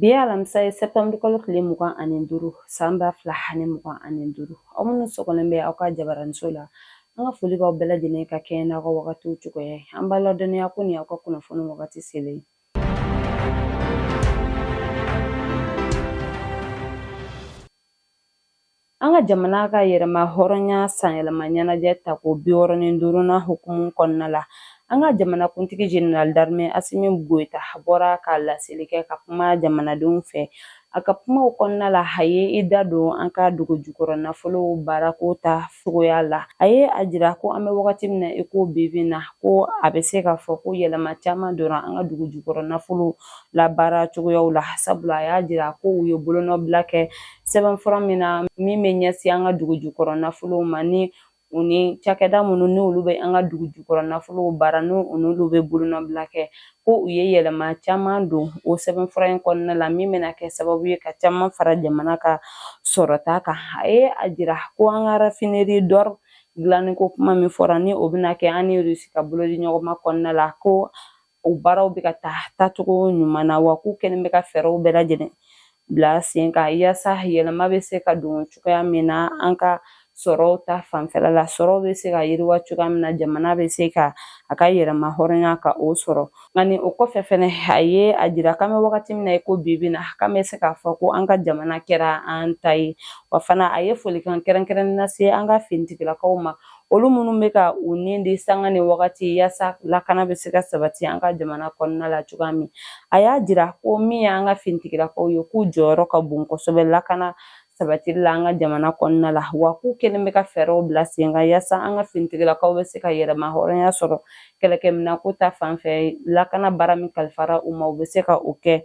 Bi ye alamisa ye septembre kalo tile 25 san 2025 aw minnu sɔgɔlen bɛ aw ka jabaraninso la an ka foli b'aw bɛɛ lajɛlen ka kɛɲɛ n'aw ka wagatiw cogoya ye. An b'a ladɔnniya ko ni aw ka kunnafoni wagati selen. An ka jamana ka yɛrɛma hɔrɔnya sanyɛlɛma ɲɛnajɛ ta ko 65nan hukumu kɔnɔna la. An ka jamanakuntigi General d'Armée Assimi Goïta bɔra ka laseli kɛ ka kuma jamanadenw fɛ. A ka kumaw kɔnɔna la a ye i da don an ka dugu jukɔrɔ nafolo baarako ta cogoya la. A ye a jira ko an bɛ wagati min na i ko bi na ko a bɛ se ka fɔ ko yɛlɛma caman donna an ka dugu jukɔrɔ nafolo la baara cogoyaw la. Sabula a y'a jira ko u ye bolonɔbila kɛ sɛbɛnfura min na min bɛ ɲɛsin an ka dugu jukɔrɔ nafolo ma ni u ni cakɛda minnu n'olu bɛ an ka dugu jukɔrɔ nafolo baara n'olu bɛ bolonɔbila kɛ ko u ye yɛlɛma caman don o sɛbɛnfura in kɔnɔna la min bɛna kɛ sababu ye ka caman fara jamana ka sɔrɔta kan. A ye a jira ko an ka raffinerie d'or dilanni ko kuma min fɔra ni o bɛna kɛ an ni Rusi ka bolodi ɲɔgɔnma kɔnɔna la ko o baaraw bɛ ka tacogo ɲuman na wa k'u kɛlen bɛ ka fɛɛrɛw bɛɛ lajɛlen bila sen kan yaasa yɛlɛma bɛ se ka don cogoya min na an ka sɔrɔw ta fanfɛla la. Sɔrɔw bɛ se ka yiriwa cogoya min na jamana bɛ se ka a ka yɛrɛma hɔrɔnya ka o sɔrɔ. Nka ni o kɔfɛ fɛnɛ a ye a jira k'an bɛ wagati min na i ko bi na k'an bɛ se k'a fɔ ko an ka jamana kɛra an ta ye. Wa fana a ye folikan kɛrɛnkɛrɛnnen lase an ka finitigilakaw ma olu minnu bɛ ka u ni di sanga ni wagati yaasa lakana bɛ se ka sabati an ka jamana kɔnɔna la cogoya min. A y'a jira ko min ye an ka finitigilakaw ye k'u jɔyɔrɔ ka bon kosɛbɛ lakana sabatili la an ka jamana kɔnɔna la wa k'u kɛlen bɛ ka fɛɛrɛw bila sen kan yaasa an ka finitigilakaw bɛ se ka yɛrɛma hɔrɔnya sɔrɔ kɛlɛkɛminɛnko ta fanfɛ lakana baara min kalifara u ma u bɛ se ka o kɛ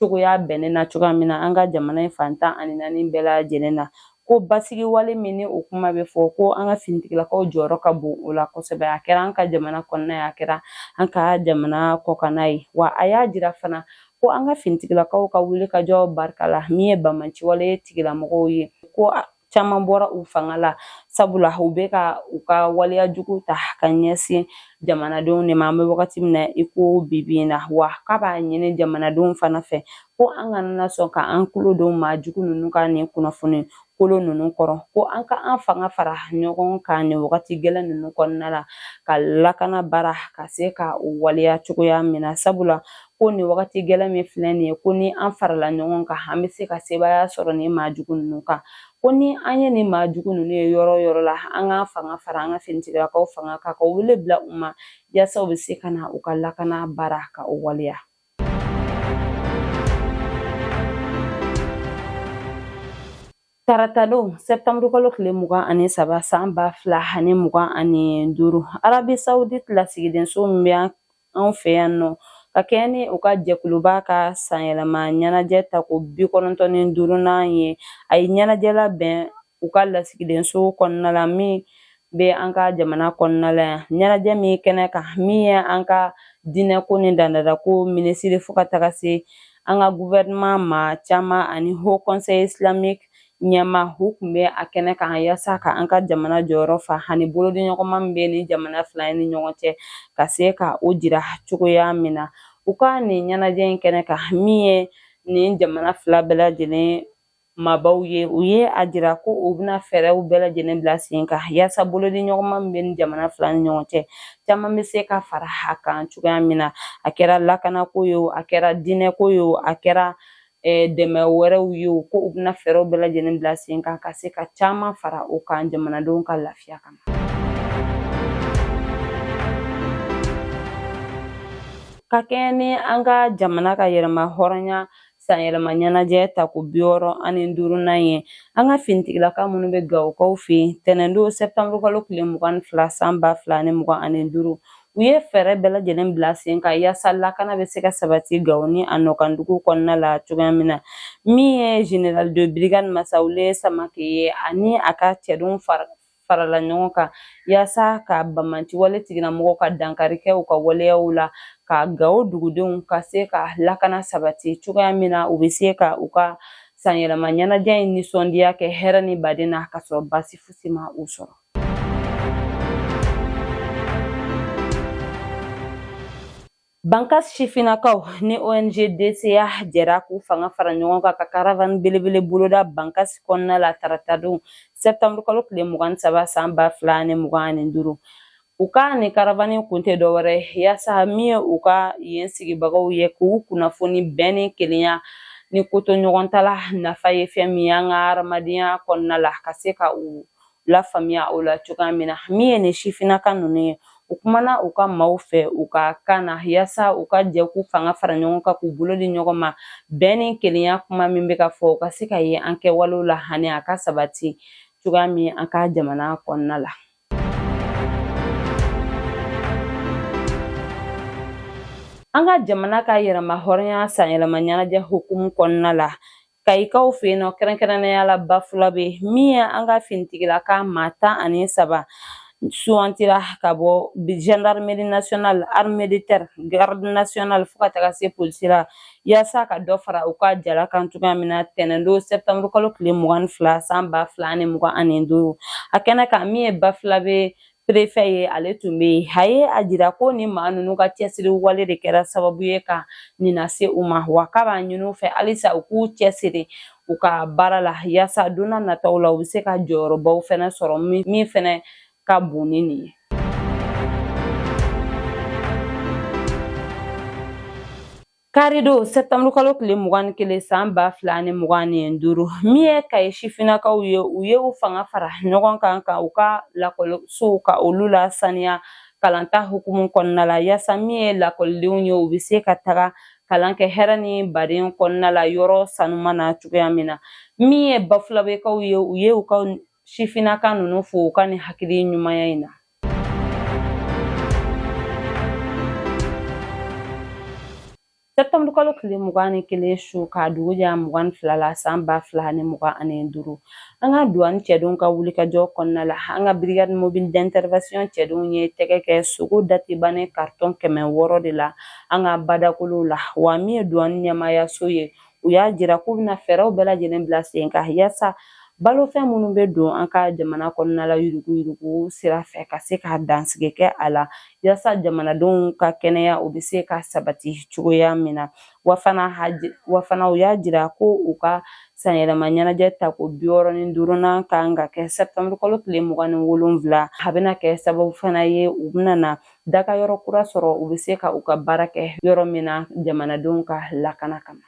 cogoya bɛnnen na cogoya min na an ka jamana in fan 14 bɛɛ lajɛlen na. Ko basigi wale min ni o kuma bɛ fɔ ko an ka finitigilakaw jɔyɔrɔ ka bon o la kosɛbɛ. A kɛra an ka jamana kɔnɔna ye a kɛra an ka jamana kɔkanna ye wa a y'a jira fana ko an ka finitigilakaw ka wuli ka jɔ barika la min ye bamaciwale tigilamɔgɔw ye ko caman bɔra u fanga la sabula u bɛ ka u ka waleya jugu ta ka ɲɛsin jamanadenw de ma an bɛ wagati min na i ko bi na wa k'a b'a ɲini jamanadenw fana fɛ ko an kana sɔn ka an tulo don maa jugu ninnu ka nin kunnafoni kolo ninnu kɔrɔ ko an ka an fanga fara ɲɔgɔn kan nin wagati gɛlɛn ninnu kɔnɔna la ka lakana baara ka se ka o waleya cogoya min na sabula ko nin wagati gɛlɛn min filɛ nin ye ko ni an farala ɲɔgɔn kan an bɛ se ka sebaya sɔrɔ nin maa jugu ninnu kan ko ni an ye nin maa jugu ninnu ye yɔrɔ yɔrɔ la an ka fanga fara an ka finitigilakaw fanga kan ka wele bila u ma yaasa u bɛ se ka na u ka lakana baara ka o waleya. Tarata don septembre kalo tile 23 san 2025 Arabi Saoudite lasigidenso min bɛ anw fɛ yan nɔ ka kɛɲɛ ni u ka jɛkuluba ka sanyɛlɛma ɲɛnajɛ ta ko 95nan ye. A ye ɲɛnajɛ labɛn u ka lasigidenso kɔnɔna la min bɛ an ka jamana kɔnɔna la yan. Ɲɛnajɛ min kɛnɛ kan min ye an ka diinɛko ni dandadako minisiri fo ka taga se an ka gouvernement ma caman ani Haut Conseil Islamique ɲɛma u tun bɛ a kɛnɛ kan yaasa ka an ka jamana jɔyɔrɔ fa ani bolodi ɲɔgɔnma min bɛ ni jamana fila ni ɲɔgɔn cɛ ka se ka o jira cogoya min na. U ka nin ɲɛnajɛ in kɛnɛ kan min ye nin jamana fila bɛɛ lajɛlen mabaw ye u ye a jira ko u bɛna fɛɛrɛw bɛɛ lajɛlen bila sen kan yaasa bolodi ɲɔgɔnma min bɛ ni jamana fila ni ɲɔgɔn cɛ caman bɛ se ka fara a kan cogoya min na. A kɛra lakanako ye o a kɛra diinɛko ye o a kɛra dɛmɛ wɛrɛw ye o ko u bɛna fɛɛrɛw bɛɛ lajɛlen bila sen kan ka se ka caman fara o kan jamanadenw ka lafiya kama. Ka kɛɲɛ ni an ka jamana ka yɛrɛma hɔrɔnya sanyɛlɛma ɲɛnajɛ ta ko 65nan ye an ka finitigilaka minnu bɛ Gawokaw fɛ yen tɛnɛndon septembre kalo tile 22 san 2025 u ye fɛɛrɛ bɛɛ lajɛlen bila sen kan yaasa lakana bɛ se ka sabati Gawo ni a nɔkandugu kɔnɔna la cogoya min na. Min ye General de Brigade Masawule Samake ye ani a ka cɛdenw farala ɲɔgɔn kan yaasa ka bamaciwale tigilamɔgɔw ka dankari kɛ u ka waleyaw la ka Gawo dugudenw ka se ka lakana sabati cogoya min na u bɛ se ka u ka sanyɛlɛma ɲɛnajɛ in nisɔndiya kɛ hɛrɛ ni baden na ka sɔrɔ basi fosi ma u sɔrɔ. Bankas sifinnakaw ni ONG DCA jɛra k'u fanga fara ɲɔgɔn kan ka caravane belebele boloda Bankas kɔnɔna la tarata don septembre kalo tile 23 san 2025. U ka nin caravane kun tɛ dɔwɛrɛ yaasa min ye u ka yen sigibagaw ye k'u kunnafoni bɛn ni kelenya ni koto ɲɔgɔn tala nafa ye fɛn min an ka hadamadenya kɔnɔna la ka se ka u lafaamuya o la cogoya min na. Min ye nin sifinnaka ninnu ye u kumana u ka maaw fɛ u ka kan na yaasa u ka jɛ k'u fanga fara ɲɔgɔn kan k'u bolo di ɲɔgɔn ma bɛn ni kelenya kuma min bɛ ka fɔ u ka se ka ye an kɛwalew la hani a ka sabati cogoya min an ka jamana kɔnɔna la. An ka jamana ka yɛrɛma hɔrɔnya sanyɛlɛma ɲɛnajɛ hukumu kɔnɔna la Kayikaw fɛ yen nɔ kɛrɛnkɛrɛnnenya la Bafulabe min ye an ka finitigilaka maa 13 sugantira ka bɔ gendarmerie nationale, armée de terre, garde nationale fo ka taga se polisi la yaasa ka dɔ fara u ka jala kan cogoya min na tɛnɛndon septembre kalo tile 22 san 2025. A kɛnɛ kan min ye Bafulabe préfet ye ale tun bɛ yen a ye a jira ko ni maa ninnu ka cɛsiri wale de kɛra sababu ye ka nin lase u ma wa k'a b'a ɲini u fɛ halisa u k'u cɛsiri u ka baara la yaasa don n'a nataw la u bɛ se ka jɔyɔrɔbaw fɛnɛ sɔrɔ min fɛnɛ ka bon ni nin ye. Karido septembre kalo tile 21 san 2025 min ye Kayi sifinnakaw ye u ye u fanga fara ɲɔgɔn kan ka u ka lakɔlisow ka olu la saniya kalanta hukumu kɔnɔna la yaasa min ye lakɔlidenw ye u bɛ se ka taga kalan kɛ hɛrɛ ni baden kɔnɔna la yɔrɔ sanuma na cogoya min na. Min ye Bafulabekaw ye u ye u ka sifinnaka ninnu fo u ka nin hakili ɲumanya in na. Septembre kalo tile 21 su ka dugu jɛ 22 la san 2025 an ka douane cɛdenw ka wulikajɔ kɔnɔna la an ka brigade mobile d'intervention cɛdenw ye tɛgɛ kɛ sogo datiba ni carton 600 de la an ka badakolow la wa min ye douane ɲɛmaayaso ye u y'a jira k'u bɛna fɛɛrɛw bɛɛ lajɛlen bila sen kan yaasa balofɛn minnu bɛ don an ka jamana kɔnɔna la yuruguyurugu sira fɛ ka se ka dansigi kɛ a la yaasa jamanadenw ka kɛnɛya u bɛ se ka sabati cogoya min na wa fana u y'a jira ko u ka sanyɛlɛma ɲɛnajɛ tako 65nan kan ka kɛ septembre kalo tile 27 a bɛna kɛ sababu fana ye u bɛna na dakayɔrɔ kura sɔrɔ u bɛ se ka u ka baara kɛ yɔrɔ min na jamanadenw ka lakana kama.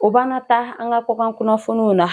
O b'an ta an ka kɔkan kunnafoniw na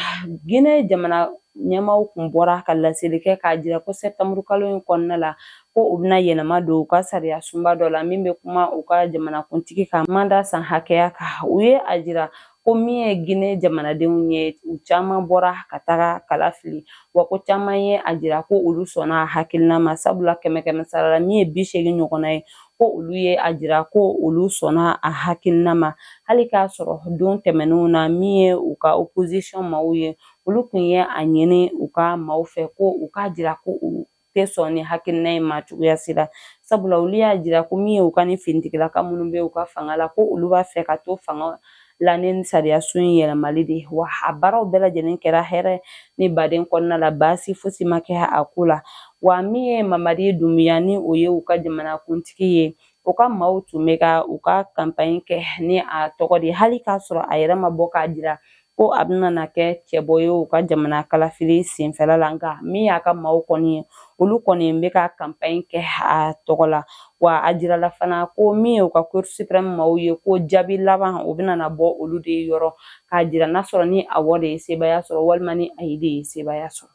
Guinée jamana ɲɛmaaw kun bɔra ka laseli kɛ k'a jira ko septembre kalo in kɔnɔna la ko u bɛna yɛlɛma don u ka sariya sunba dɔ la min bɛ kuma u ka jamanakuntigi ka manda san hakɛya kan u ye a jira ko min ye Guinée jamanadenw ye u caman bɔra ka taga kala fili wa ko caman ye a jira ko olu sɔnna hakilina ma sabula 100 sara la min ye 80 ɲɔgɔnna ye ko olu ye a jira ko olu sɔnna a hakilina ma hali k'a sɔrɔ don tɛmɛnenw na min ye u ka opposition maaw ye olu kun ye a ɲini u ka maaw fɛ ko u k'a jira ko u tɛ sɔn ni hakilina in ma cogoya si la sabula olu y'a jira ko min ye u ka ni finitigilaka minnu bɛ u ka fanga la ko olu b'a fɛ ka to fanga la ni sariya sun yɛlɛmali de wa a baaraw bɛɛ lajɛlen kɛra hɛrɛ ni baden kɔnɔna la baasi fosi ma kɛ a ko la wa min ye Mamadi Dunbiya ni o ye u ka jamanakuntigi ye u ka maaw tun bɛ ka u ka campagne kɛ ni a tɔgɔ de hali k'a sɔrɔ a yɛrɛ ma bɔ k'a jira ko a bɛna kɛ cɛbɔ ye u ka jamana kalafili senfɛla la nka min y'a ka maaw kɔni ye olu kɔni bɛ ka campagne kɛ a tɔgɔ la wa a jirala fana ko min ye u ka cour suprême maaw ye ko jaabi laban o bɛna bɔ olu de yɔrɔ k'a jira n'a sɔrɔ ni awɔ de ye sebaya sɔrɔ walima ni ayi de ye sebaya sɔrɔ.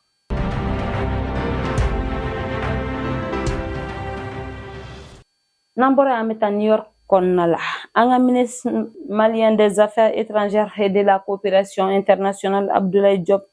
N'an bɔra an bɛ taa New York kɔnɔna la an ka ministre malien des affaires étrangères et de la coopération internationale Abdoulaye Diop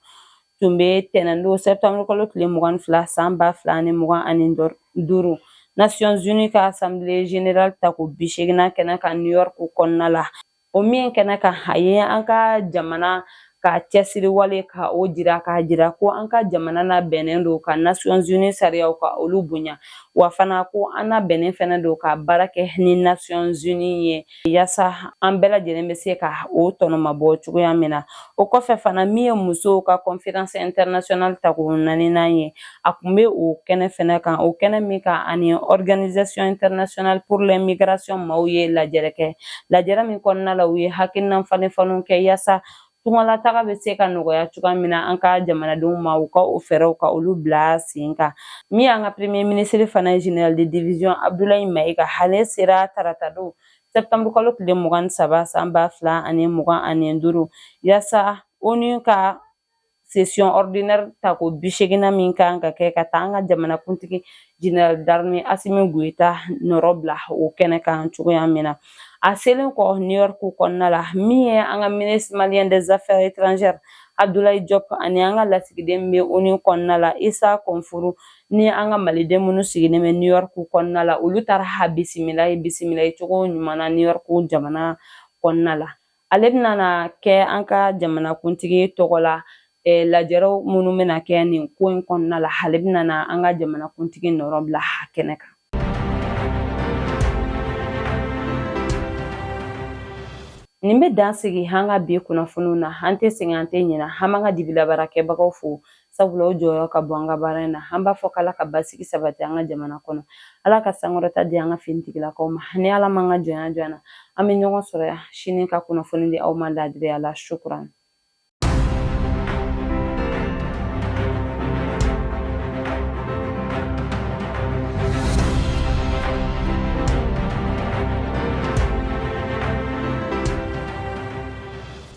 tun bɛ tɛnɛndon septembre kalo tile 22 san 2025 Nations Unies ka assemblée générale tako 80nan kɛnɛ kan New York kɔnɔna la o min kɛnɛ kan a ye an ka jamana ka cɛsiri wale ka o jira k'a jira ko an ka jamana na bɛnnen don ka Nations Unies sariyaw ka olu bonya wa fana ko an na bɛnnen fɛnɛ don ka baara kɛ ni Nations Unies ye yaasa an bɛɛ lajɛlen bɛ se ka o tɔnɔmabɔ cogoya min na. O kɔfɛ fana min ye musow ka conférence internationale ta k'o naaninan ye a kun bɛ o kɛnɛ fɛnɛ kan o kɛnɛ min kan ani Organisation Internationale pour l'Immigration maaw ye lajɛrɛ kɛ lajɛrɛ min kɔnɔna la u ye hakilina falen-falenw kɛ yaasa tungalataga bɛ se ka nɔgɔya cogoya min na an ka jamanadenw ma u ka o fɛɛrɛw ka olu bila sen kan. Min y'an ka premier ministre fana ye général de division Abdoulaye Mayiga ale sera tarata don septembre kalo tile 23 san 2025 yaasa ONU ka session ordinaire ta ko 80 min kan ka kɛ ka taa an ka jamanakuntigi général d'armée Assimi Goïta nɔrɔ bila o kɛnɛ kan cogoya min na. A selen kɔ New York kɔnɔna la min ye an ka ministre malien des affaires étrangères Abdoulaye Diop ani an ka lasigiden bɛ ONU kɔnɔna la Isa Konfuru ni an ka maliden minnu sigilen bɛ New York kɔnɔna la olu taara bisimila ye cogo ɲuman na New York jamana kɔnɔna la. Ale bɛna kɛ an ka jamanakuntigi tɔgɔ la lajɛrew minnu bɛna kɛ nin ko in kɔnɔna la ale bɛna an ka jamanakuntigi nɔrɔ bila kɛnɛ kan. Nin bɛ dan sigi an ka bi kunnafoniw na an tɛ sɛgɛn an tɛ ɲinɛ an b'an ka dibila baarakɛbagaw fo sabula o jɔyɔrɔ ka bon an ka baara in na an b'a fɔ k'Ala ka basigi sabati an ka jamana kɔnɔ Ala ka sankɔrɔta di an ka finitigilakaw ma ni Ala m'an ka jɔnya jɔ an na an bɛ ɲɔgɔn sɔrɔ yan sini ka kunnafoni di aw ma ladiriya la shukran.